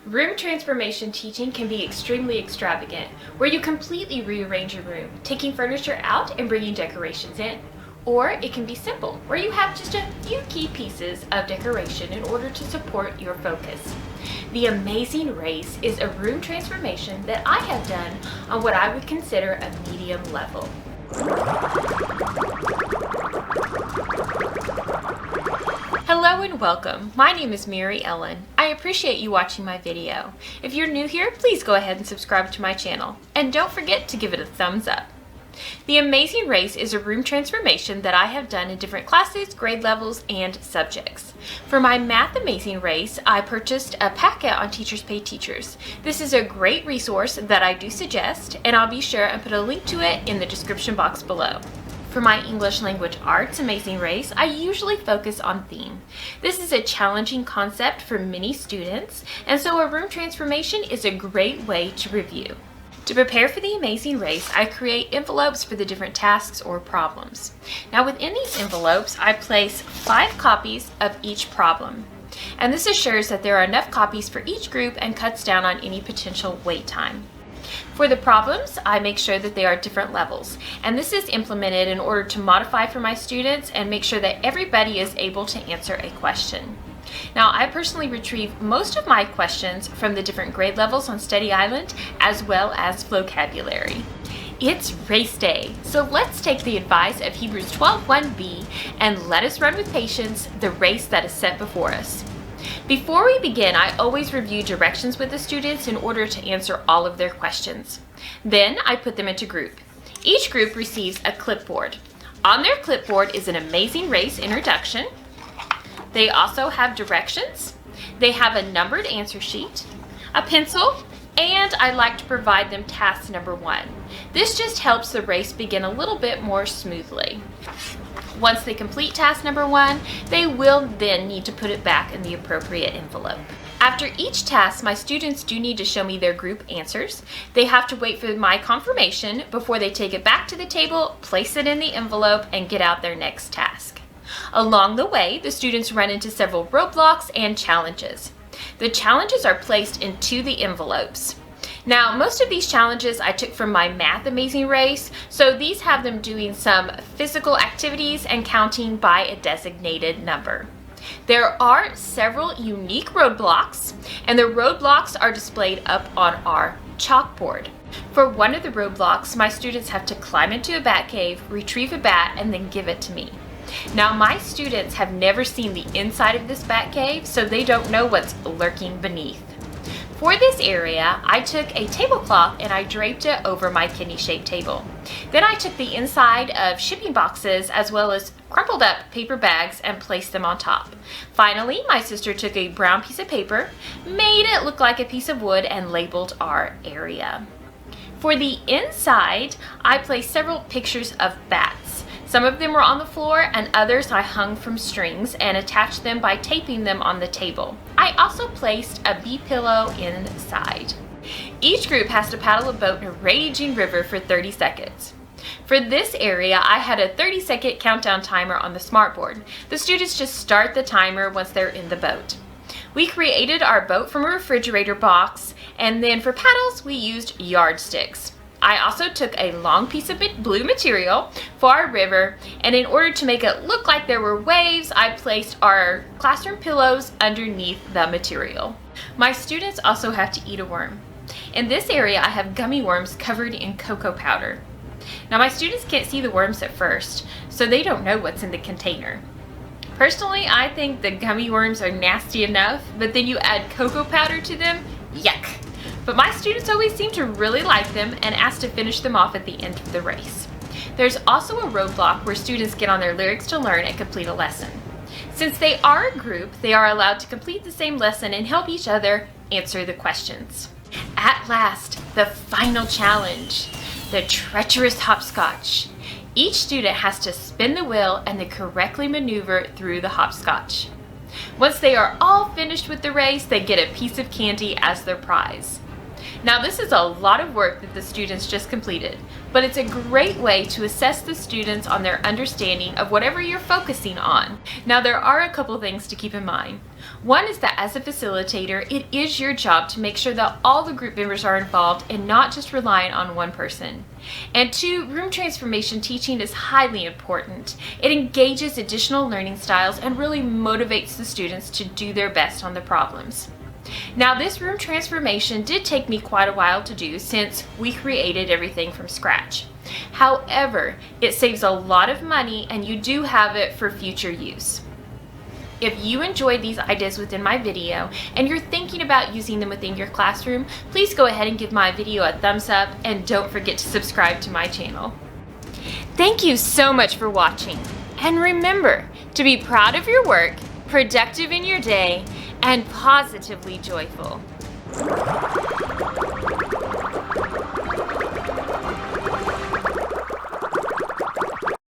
Room transformation teaching can be extremely extravagant, where you completely rearrange your room, taking furniture out and bringing decorations in. Or it can be simple, where you have just a few key pieces of decoration in order to support your focus. The Amazing Race is a room transformation that I have done on what I would consider a medium level. Hello and welcome. My name is Mary Ellen. I appreciate you watching my video. If you're new here, please go ahead and subscribe to my channel. And don't forget to give it a thumbs up. The Amazing Race is a room transformation that I have done in different classes, grade levels, and subjects. For my Math Amazing Race, I purchased a packet on Teachers Pay Teachers. This is a great resource that I do suggest, and I'll be sure and put a link to it in the description box below. For my English Language Arts Amazing Race, I usually focus on theme. This is a challenging concept for many students, and so a room transformation is a great way to review. To prepare for the Amazing Race, I create envelopes for the different tasks or problems. Now within these envelopes, I place 5 copies of each problem. And this assures that there are enough copies for each group and cuts down on any potential wait time. For the problems, I make sure that they are different levels, and this is implemented in order to modify for my students and make sure that everybody is able to answer a question. Now, I personally retrieve most of my questions from the different grade levels on Study Island, as well as vocabulary. It's race day, so let's take the advice of Hebrews 12:1b and let us run with patience the race that is set before us. Before we begin, I always review directions with the students in order to answer all of their questions. Then I put them into group. Each group receives a clipboard. On their clipboard is an Amazing Race introduction. They also have directions. They have a numbered answer sheet, a pencil, and I like to provide them task number 1. This just helps the race begin a little bit more smoothly. Once they complete task number 1, they will then need to put it back in the appropriate envelope. After each task, my students do need to show me their group answers. They have to wait for my confirmation before they take it back to the table, place it in the envelope, and get out their next task. Along the way, the students run into several roadblocks and challenges. The challenges are placed into the envelopes. Now, most of these challenges I took from my Math Amazing Race, so these have them doing some physical activities and counting by a designated number. There are several unique roadblocks, and the roadblocks are displayed up on our chalkboard. For one of the roadblocks, my students have to climb into a bat cave, retrieve a bat, and then give it to me. Now, my students have never seen the inside of this bat cave, so they don't know what's lurking beneath. For this area, I took a tablecloth and I draped it over my kidney-shaped table. Then I took the inside of shipping boxes as well as crumpled up paper bags and placed them on top. Finally, my sister took a brown piece of paper, made it look like a piece of wood, and labeled our area. For the inside, I placed several pictures of bats. Some of them were on the floor and others I hung from strings and attached them by taping them on the table. I also placed a bee pillow inside. Each group has to paddle a boat in a raging river for 30 seconds. For this area, I had a 30-second countdown timer on the smartboard. The students just start the timer once they're in the boat. We created our boat from a refrigerator box, and then for paddles, we used yardsticks. I also took a long piece of blue material for our river, and in order to make it look like there were waves, I placed our classroom pillows underneath the material. My students also have to eat a worm. In this area, I have gummy worms covered in cocoa powder. Now, my students can't see the worms at first, so they don't know what's in the container. Personally, I think the gummy worms are nasty enough, but then you add cocoa powder to them, yuck. But my students always seem to really like them and ask to finish them off at the end of the race. There's also a roadblock where students get on their lyrics to learn and complete a lesson. Since they are a group, they are allowed to complete the same lesson and help each other answer the questions. At last, the final challenge, the treacherous hopscotch. Each student has to spin the wheel and then correctly maneuver through the hopscotch. Once they are all finished with the race, they get a piece of candy as their prize. Now this is a lot of work that the students just completed, but it's a great way to assess the students on their understanding of whatever you're focusing on. Now there are a couple things to keep in mind. One is that as a facilitator, it is your job to make sure that all the group members are involved and not just relying on one person. And two, room transformation teaching is highly important. It engages additional learning styles and really motivates the students to do their best on the problems. Now this room transformation did take me quite a while to do since we created everything from scratch. However, it saves a lot of money and you do have it for future use. If you enjoyed these ideas within my video and you're thinking about using them within your classroom, please go ahead and give my video a thumbs up and don't forget to subscribe to my channel. Thank you so much for watching, and remember to be proud of your work, productive in your day, and positively joyful.